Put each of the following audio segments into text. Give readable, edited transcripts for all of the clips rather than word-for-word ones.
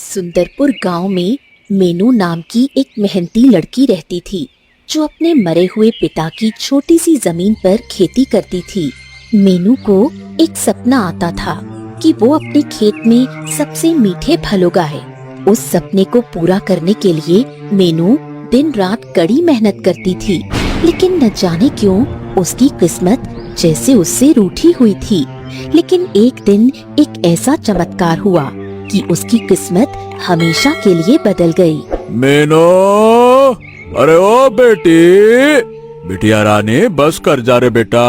सुंदरपुर गांव में मेनू नाम की एक मेहनती लड़की रहती थी जो अपने मरे हुए पिता की छोटी सी जमीन पर खेती करती थी। मेनू को एक सपना आता था कि वो अपने खेत में सबसे मीठे फल उगाए। उस सपने को पूरा करने के लिए मेनू दिन रात कड़ी मेहनत करती थी, लेकिन न जाने क्यों उसकी किस्मत जैसे उससे रूठी हुई थी। लेकिन एक दिन एक ऐसा चमत्कार हुआ कि उसकी किस्मत हमेशा के लिए बदल गई। मेनू, अरे ओ बेटी, बिटिया रानी, बस कर जा रे बेटा।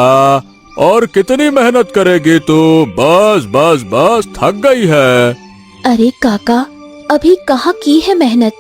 और कितनी मेहनत करेगी तू? बस बस बस, थक गई है। अरे काका, अभी कहाँ की है मेहनत,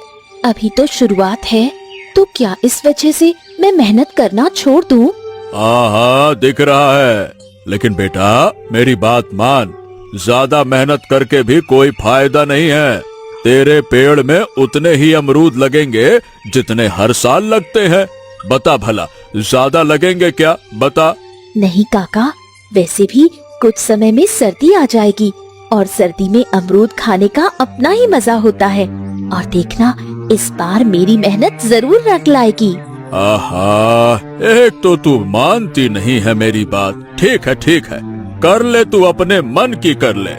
अभी तो शुरुआत है। तो क्या इस वजह से मैं मेहनत करना छोड़ दूं? हाँ, दिख रहा है। लेकिन बेटा, मेरी बात मान, ज्यादा मेहनत करके भी कोई फायदा नहीं है। तेरे पेड़ में उतने ही अमरूद लगेंगे जितने हर साल लगते हैं। बता भला, ज्यादा लगेंगे क्या? बता। नहीं काका, वैसे भी कुछ समय में सर्दी आ जाएगी और सर्दी में अमरूद खाने का अपना ही मजा होता है। और देखना, इस बार मेरी मेहनत जरूर रंग लाएगी। आहा, एक तो तू मानती नहीं है मेरी बात। ठीक है ठीक है, कर ले, तू अपने मन की कर ले।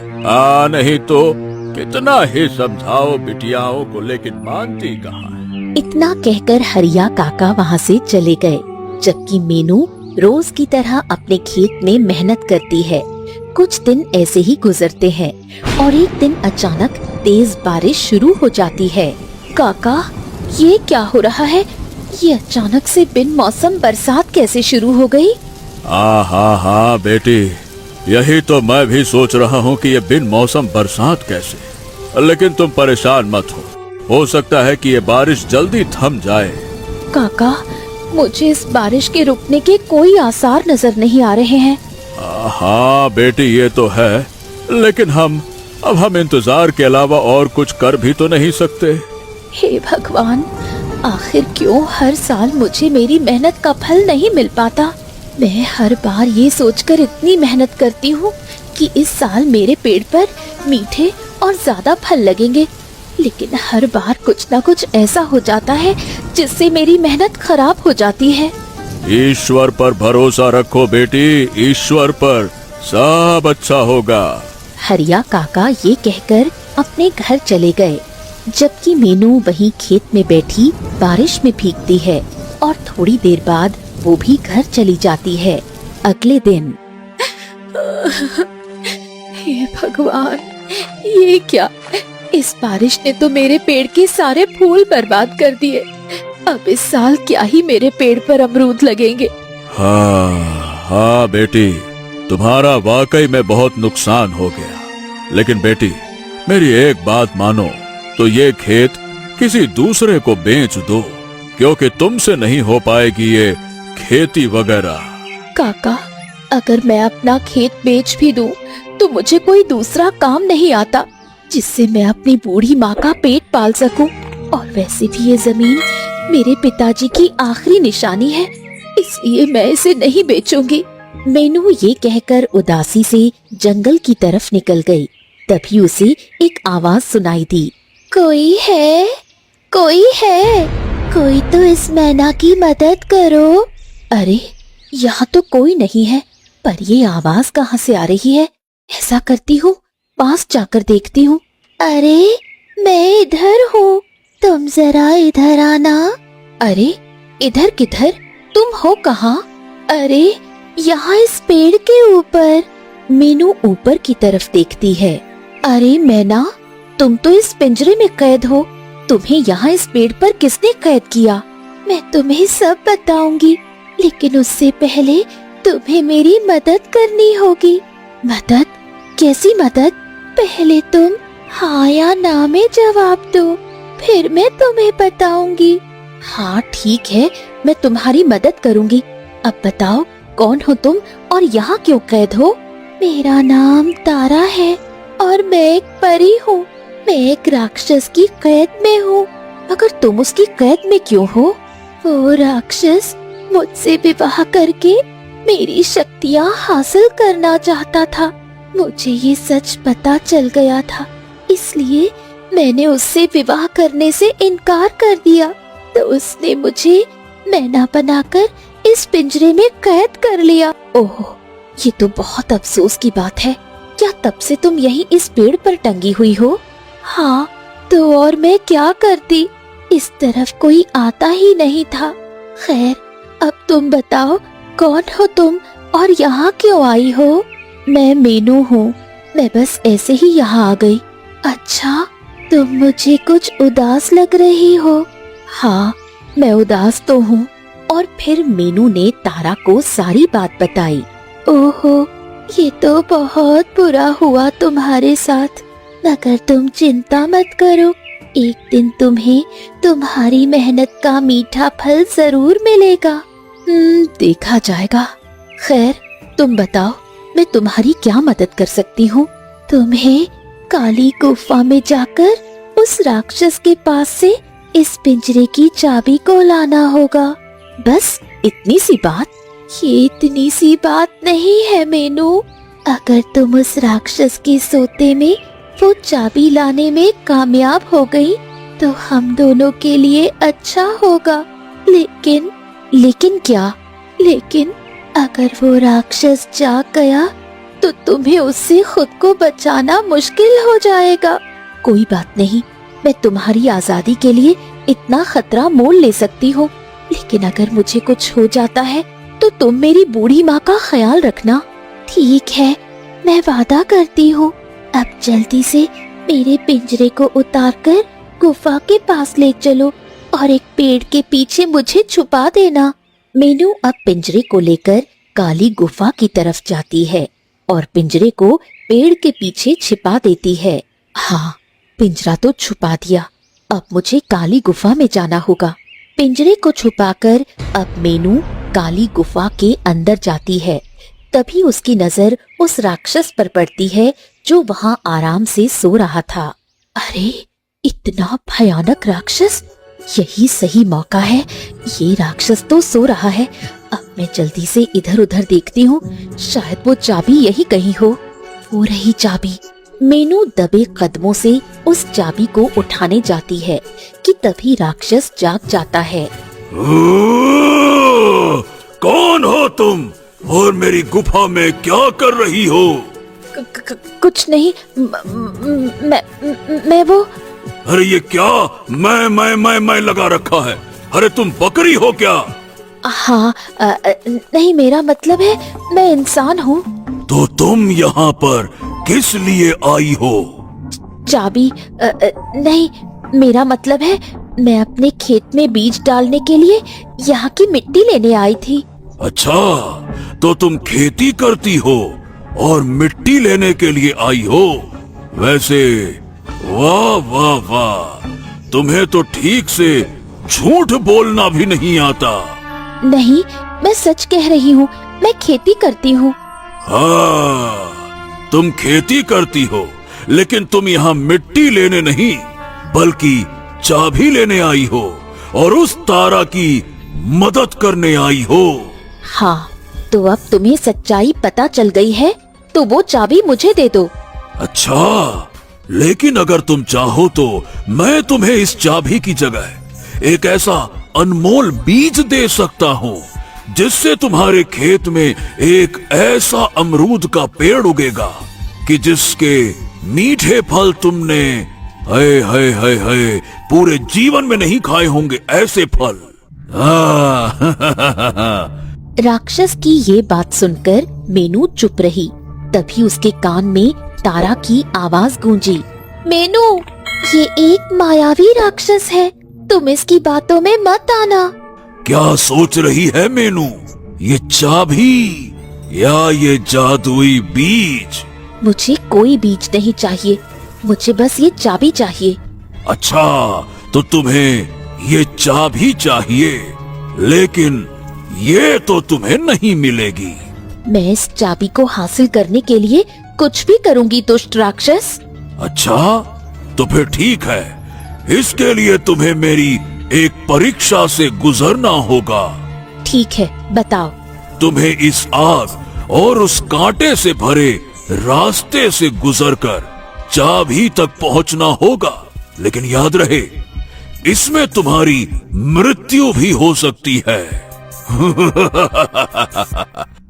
नहीं तो कितना ही समझाओ बिटियाओं को, लेकिन मानती कहाँ है। इतना कहकर हरिया काका वहाँ से चले गए, जबकि मेनू रोज की तरह अपने खेत में मेहनत करती है। कुछ दिन ऐसे ही गुजरते हैं और एक दिन अचानक तेज बारिश शुरू हो जाती है। काका, ये क्या हो रहा है? ये अचानक से बिन मौसम बरसात कैसे शुरू हो गई? हाँ बेटी, यही तो मैं भी सोच रहा हूँ कि ये बिन मौसम बरसात कैसे। लेकिन तुम परेशान मत हो सकता है कि ये बारिश जल्दी थम जाए। काका, मुझे इस बारिश के रुकने के कोई आसार नजर नहीं आ रहे हैं। हाँ बेटी, ये तो है, लेकिन हम इंतजार के अलावा और कुछ कर भी तो नहीं सकते। हे भगवान, आखिर क्यों हर साल मुझे मेरी मेहनत का फल नहीं मिल पाता? मैं हर बार ये सोचकर इतनी मेहनत करती हूँ कि इस साल मेरे पेड़ पर मीठे और ज्यादा फल लगेंगे, लेकिन हर बार कुछ न कुछ ऐसा हो जाता है जिससे मेरी मेहनत खराब हो जाती है। ईश्वर पर भरोसा रखो बेटी, ईश्वर पर, सब अच्छा होगा। हरिया काका ये कहकर अपने घर चले गए, जबकि मेनू वहीं खेत में बैठी बारिश में भीगती है और थोड़ी देर बाद वो भी घर चली जाती है। अगले दिन हे भगवान, ये क्या? इस बारिश ने तो मेरे पेड़ के सारे फूल बर्बाद कर दिए। अब इस साल क्या ही मेरे पेड़ पर अमरूद लगेंगे। हाँ बेटी, तुम्हारा वाकई में बहुत नुकसान हो गया। लेकिन बेटी, मेरी एक बात मानो, तो ये खेत किसी दूसरे को बेच दो, क्योंकि तुमसे नहीं हो पाएगी ये खेती वगैरह। काका, अगर मैं अपना खेत बेच भी दूं, तो मुझे कोई दूसरा काम नहीं आता जिससे मैं अपनी बूढ़ी माँ का पेट पाल सकूं। और वैसे भी ये जमीन मेरे पिताजी की आखिरी निशानी है, इसलिए मैं इसे नहीं बेचूंगी। मेनू ये कहकर उदासी से जंगल की तरफ निकल गई। तभी उसे एक आवाज सुनाई दी। कोई है? कोई है? कोई तो इस मैना की मदद करो। अरे, यहाँ तो कोई नहीं है, पर ये आवाज कहाँ से आ रही है? ऐसा करती हूँ, पास जाकर देखती हूँ। अरे, मैं इधर हूँ, तुम जरा इधर आना। अरे, इधर किधर? तुम हो कहाँ? अरे, यहाँ इस पेड़ के ऊपर। मीनू ऊपर की तरफ देखती है। अरे मैना, तुम तो इस पिंजरे में कैद हो, तुम्हें यहाँ इस पेड़ पर किसने कैद किया? मैं तुम्हें सब बताऊंगी, लेकिन उससे पहले तुम्हें मेरी मदद करनी होगी। मदद? कैसी मदद? पहले तुम हाँ या ना में जवाब दो, फिर मैं तुम्हें बताऊंगी। हाँ ठीक है, मैं तुम्हारी मदद करूंगी। अब बताओ, कौन हो तुम और यहाँ क्यों कैद हो? मेरा नाम तारा है और मैं एक परी हूँ। मैं एक राक्षस की कैद में हूँ। मगर तुम उसकी कैद में क्यों हो? वो राक्षस मुझसे विवाह करके मेरी शक्तियाँ हासिल करना चाहता था। मुझे ये सच पता चल गया था, इसलिए मैंने उससे विवाह करने से इनकार कर दिया तो उसने मुझे मैना बनाकर इस पिंजरे में कैद कर लिया। ओह, ये तो बहुत अफसोस की बात है। क्या तब से तुम यहीं इस पेड़ पर टंगी हुई हो? हाँ, तो और मैं क्या करती, इस तरफ कोई आता ही नहीं था। खैर, अब तुम बताओ, कौन हो तुम और यहाँ क्यों आई हो? मैं मीनू हूँ, मैं बस ऐसे ही यहाँ आ गई। अच्छा, तुम मुझे कुछ उदास लग रही हो। हाँ, मैं उदास तो हूँ। और फिर मीनू ने तारा को सारी बात बताई। ओहो, ये तो बहुत बुरा हुआ तुम्हारे साथ, मगर तुम चिंता मत करो, एक दिन तुम्हें तुम्हारी मेहनत का मीठा फल जरूर मिलेगा। देखा जाएगा। खैर, तुम बताओ, मैं तुम्हारी क्या मदद कर सकती हूँ? तुम्हें काली गुफा में जाकर उस राक्षस के पास से इस पिंजरे की चाबी को लाना होगा। बस इतनी सी बात? ये इतनी सी बात नहीं है मीनू। अगर तुम उस राक्षस के सोते में वो चाबी लाने में कामयाब हो गई तो हम दोनों के लिए अच्छा होगा। लेकिन क्या? लेकिन अगर वो राक्षस जाग गया तो तुम्हें उससे खुद को बचाना मुश्किल हो जाएगा। कोई बात नहीं, मैं तुम्हारी आजादी के लिए इतना खतरा मोल ले सकती हूँ, लेकिन अगर मुझे कुछ हो जाता है तो तुम मेरी बूढ़ी माँ का ख्याल रखना। ठीक है, मैं वादा करती हूँ। अब जल्दी से मेरे पिंजरे को उतारकर गुफा के पास ले चलो और एक पेड़ के पीछे मुझे छुपा देना। मीनू अब पिंजरे को लेकर काली गुफा की तरफ जाती है और पिंजरे को पेड़ के पीछे छिपा देती है। हाँ, पिंजरा तो छुपा दिया, अब मुझे काली गुफा में जाना होगा। पिंजरे को छुपाकर अब मीनू काली गुफा के अंदर जाती है। तभी उसकी नजर उस राक्षस पर पड़ती है जो वहाँ आराम से सो रहा था। अरे, इतना भयानक राक्षस! यही सही मौका है, ये राक्षस तो सो रहा है। अब मैं जल्दी से इधर उधर देखती हूँ, शायद वो चाबी यही कहीं हो। वो रही चाबी। मीनू दबे कदमों से उस चाबी को उठाने जाती है कि तभी राक्षस जाग जाता है। कौन हो तुम और मेरी गुफा में क्या कर रही हो? कुछ नहीं, मैं वो। अरे ये क्या मैं लगा रखा है? अरे तुम बकरी हो क्या? हाँ, नहीं, मेरा मतलब है मैं इंसान हूँ। तो तुम यहाँ पर किस लिए आई हो? चाबी? नहीं, मेरा मतलब है मैं अपने खेत में बीज डालने के लिए यहाँ की मिट्टी लेने आई थी। अच्छा, तो तुम खेती करती हो और मिट्टी लेने के लिए आई हो? वैसे वाह वाह वाह, तुम्हें तो ठीक से झूठ बोलना भी नहीं आता। नहीं, मैं सच कह रही हूँ, मैं खेती करती हूँ। हाँ, तुम खेती करती हो, लेकिन तुम यहाँ मिट्टी लेने नहीं बल्कि चाबी लेने आई हो और उस तारा की मदद करने आई हो। हाँ, तो अब तुम्हें सच्चाई पता चल गई है, तो वो चाबी मुझे दे दो। अच्छा, लेकिन अगर तुम चाहो तो मैं तुम्हें इस चाबी की जगह एक ऐसा अनमोल बीज दे सकता हूँ जिससे तुम्हारे खेत में एक ऐसा अमरूद का पेड़ उगेगा कि जिसके मीठे फल तुमने हाय हाय हाय हाय पूरे जीवन में नहीं खाए होंगे, ऐसे फल। राक्षस की ये बात सुनकर मीनू चुप रही। तभी उसके कान में तारा की आवाज गूंजी। मीनू, ये एक मायावी राक्षस है, तुम इसकी बातों में मत आना। क्या सोच रही है मीनू? ये चाबी या ये जादुई बीज? मुझे कोई बीज नहीं चाहिए, मुझे बस ये चाबी चाहिए। अच्छा, तो तुम्हें ये चाबी चाहिए, लेकिन ये तो तुम्हें नहीं मिलेगी। मैं इस चाबी को हासिल करने के लिए कुछ भी करूंगी दुष्ट राक्षस। अच्छा, तो फिर ठीक है, इसके लिए तुम्हें मेरी एक परीक्षा से गुजरना होगा। ठीक है, बताओ। तुम्हें इस आग और उस कांटे से भरे रास्ते से गुजरकर चाबी तक पहुंचना होगा। लेकिन याद रहे, इसमें तुम्हारी मृत्यु भी हो सकती है।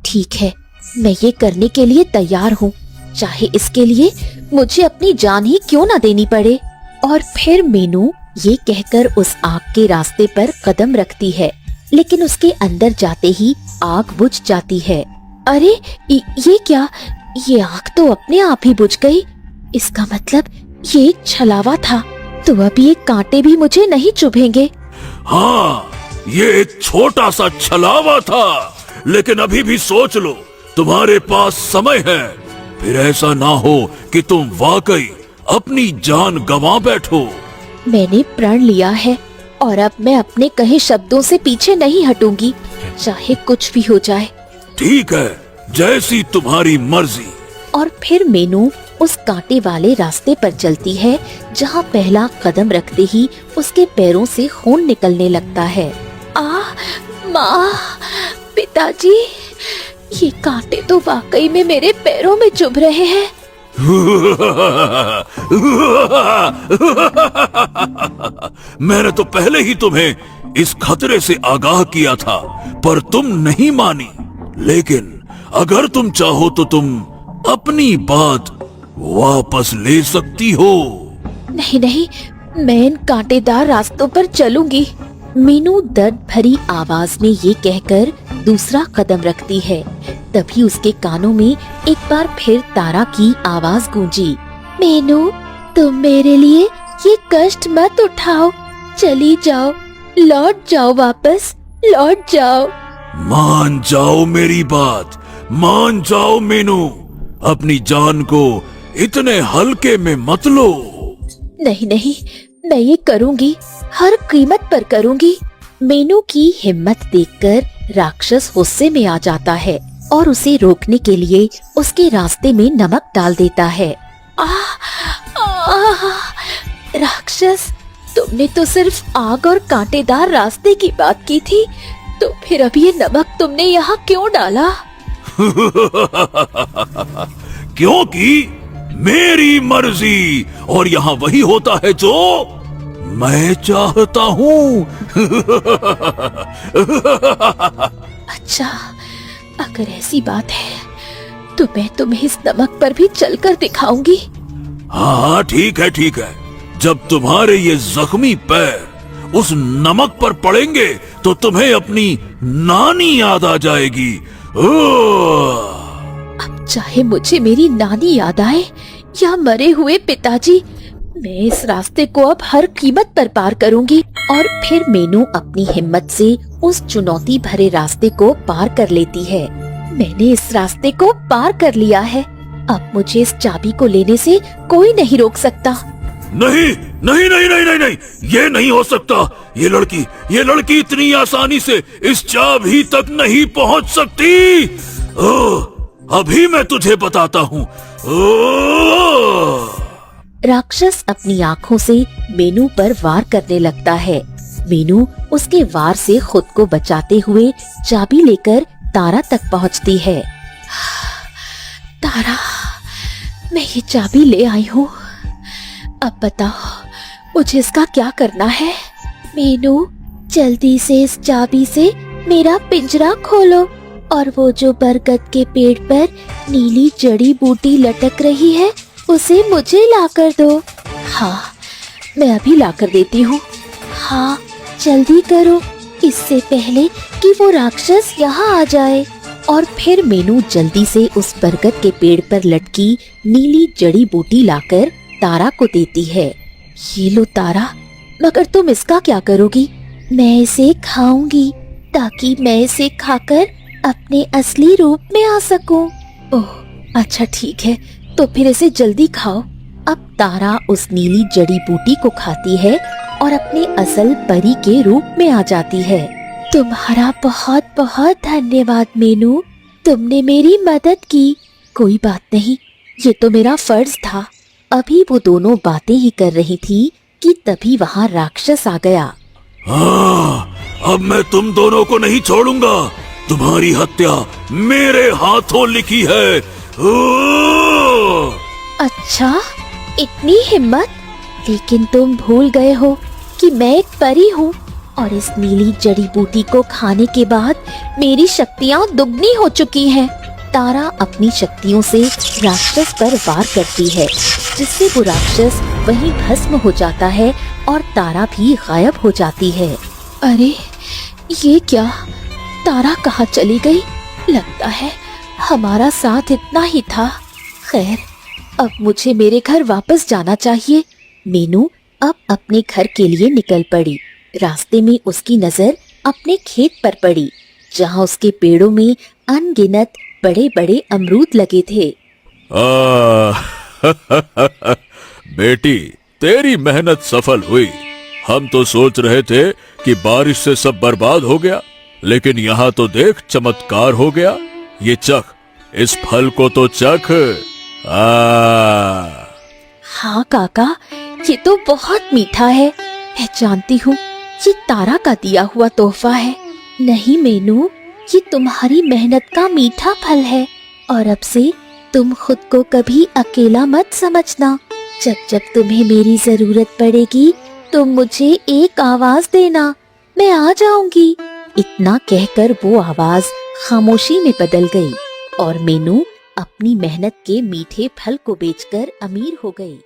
ठीक है, मैं ये करने के लिए तैयार हूँ, चाहे इसके लिए मुझे अपनी जान ही क्यों ना देनी पड़े। और फिर मीनू ये कहकर उस आग के रास्ते पर कदम रखती है, लेकिन उसके अंदर जाते ही आग बुझ जाती है। अरे ये क्या, ये आग तो अपने आप ही बुझ गई। इसका मतलब ये एक छलावा था, तो अब ये कांटे भी मुझे नहीं चुभेंगे। हाँ, ये एक छोटा सा छलावा था, लेकिन अभी भी सोच लो, तुम्हारे पास समय है। फिर ऐसा ना हो कि तुम वाकई अपनी जान गंवा बैठो। मैंने प्रण लिया है और अब मैं अपने कहे शब्दों से पीछे नहीं हटूंगी, चाहे कुछ भी हो जाए। ठीक है, जैसी तुम्हारी मर्जी। और फिर मीनू उस कांटे वाले रास्ते पर चलती है, जहाँ पहला कदम रखते ही उसके पैरों से खून निकलने लगता है। माँ, पिताजी, ये कांटे तो वाकई में मेरे पैरों में चुभ रहे हैं। मैंने तो पहले ही तुम्हें इस खतरे से आगाह किया था, पर तुम नहीं मानी। लेकिन अगर तुम चाहो तो तुम अपनी बात वापस ले सकती हो। नहीं नहीं, मैं इन कांटेदार रास्तों पर चलूंगी। मीनू दर्द भरी आवाज में ये कहकर दूसरा कदम रखती है। तभी उसके कानों में एक बार फिर तारा की आवाज गूंजी। मीनू, तुम मेरे लिए ये कष्ट मत उठाओ, चली जाओ, लौट जाओ, वापस लौट जाओ। मान जाओ मेरी बात, मान जाओ मीनू, अपनी जान को इतने हल्के में मत लो। नहीं नहीं, मैं ये करूंगी, हर कीमत पर करूंगी। मीनू की हिम्मत देखकर राक्षस गुस्से में आ जाता है और उसे रोकने के लिए उसके रास्ते में नमक डाल देता है। राक्षस, तुमने तो सिर्फ आग और कांटेदार रास्ते की बात की थी, तो फिर अब ये नमक तुमने यहाँ क्यों डाला? क्योंकि मेरी मर्जी, और यहाँ वही होता है जो मैं चाहता हूँ। अच्छा, अगर ऐसी बात है तो मैं तुम्हें इस नमक पर भी चलकर दिखाऊंगी। हाँ, ठीक है ठीक है। जब तुम्हारे ये जख्मी पैर उस नमक पर पड़ेंगे तो तुम्हें अपनी नानी याद आ जाएगी। अब चाहे मुझे मेरी नानी याद आए या मरे हुए पिताजी, मैं इस रास्ते को अब हर कीमत पर पार करूंगी। और फिर मीनू अपनी हिम्मत से उस चुनौती भरे रास्ते को पार कर लेती है। मैंने इस रास्ते को पार कर लिया है, अब मुझे इस चाबी को लेने से कोई नहीं रोक सकता। नहीं नहीं नहीं नहीं नहीं नहीं, ये नहीं हो सकता। ये लड़की इतनी आसानी से इस चाबी तक नहीं पहुंच सकती। अभी मैं तुझे बताता हूँ। राक्षस अपनी आँखों से मीनू पर वार करने लगता है। मीनू उसके वार से खुद को बचाते हुए चाबी लेकर तारा तक पहुँचती है। तारा, मैं ये चाबी ले आई हूँ, अब बताओ मुझे इसका क्या करना है? मीनू, जल्दी से इस चाबी से मेरा पिंजरा खोलो और वो जो बरगद के पेड़ पर नीली जड़ी बूटी लटक रही है उसे मुझे लाकर दो। हाँ, मैं अभी लाकर देती हूँ। हाँ, जल्दी करो, इससे पहले कि वो राक्षस यहाँ आ जाए। और फिर मीनू जल्दी से उस बरगद के पेड़ पर लटकी नीली जड़ी बूटी लाकर तारा को देती है। ये लो तारा, मगर तुम इसका क्या करोगी? मैं इसे खाऊंगी ताकि मैं इसे खाकर अपने असली रूप में आ सकूं। ओह, अच्छा ठीक है, तो फिर इसे जल्दी खाओ। अब तारा उस नीली जड़ी बूटी को खाती है और अपने असल परी के रूप में आ जाती है। तुम्हारा बहुत बहुत धन्यवाद मीनू, तुमने मेरी मदद की। कोई बात नहीं, ये तो मेरा फर्ज था। अभी वो दोनों बातें ही कर रही थी कि तभी वहाँ राक्षस आ गया। हाँ, अब मैं तुम दोनों को नहीं छोड़ूंगा। तुम्हारी हत्या मेरे हाथों लिखी है। अच्छा, इतनी हिम्मत? लेकिन तुम भूल गए हो कि मैं एक परी हूँ और इस नीली जड़ी बूटी को खाने के बाद मेरी शक्तियाँ दुगनी हो चुकी हैं। तारा अपनी शक्तियों से राक्षस पर वार करती है, जिससे वो राक्षस वहीं भस्म हो जाता है और तारा भी गायब हो जाती है। अरे ये क्या, तारा कहाँ चली गई? लगता है हमारा साथ इतना ही था। खैर, अब मुझे मेरे घर वापस जाना चाहिए। मीनू अब अपने घर के लिए निकल पड़ी। रास्ते में उसकी नजर अपने खेत पर पड़ी, जहाँ उसके पेड़ों में अनगिनत बड़े बड़े अमरूद लगे थे। बेटी, तेरी मेहनत सफल हुई। हम तो सोच रहे थे कि बारिश से सब बर्बाद हो गया, लेकिन यहाँ तो देख चमत्कार हो गया। ये चख, इस फल को तो चख। हाँ काका, ये तो बहुत मीठा है। मैं जानती हूँ ये तारा का दिया हुआ तोहफा है। नहीं मीनू, ये तुम्हारी मेहनत का मीठा फल है और अब से तुम खुद को कभी अकेला मत समझना। जब जब तुम्हें मेरी जरूरत पड़ेगी तुम मुझे एक आवाज देना, मैं आ जाऊंगी। इतना कहकर वो आवाज खामोशी में बदल गई और मीनू अपनी मेहनत के मीठे फल को बेचकर अमीर हो गई।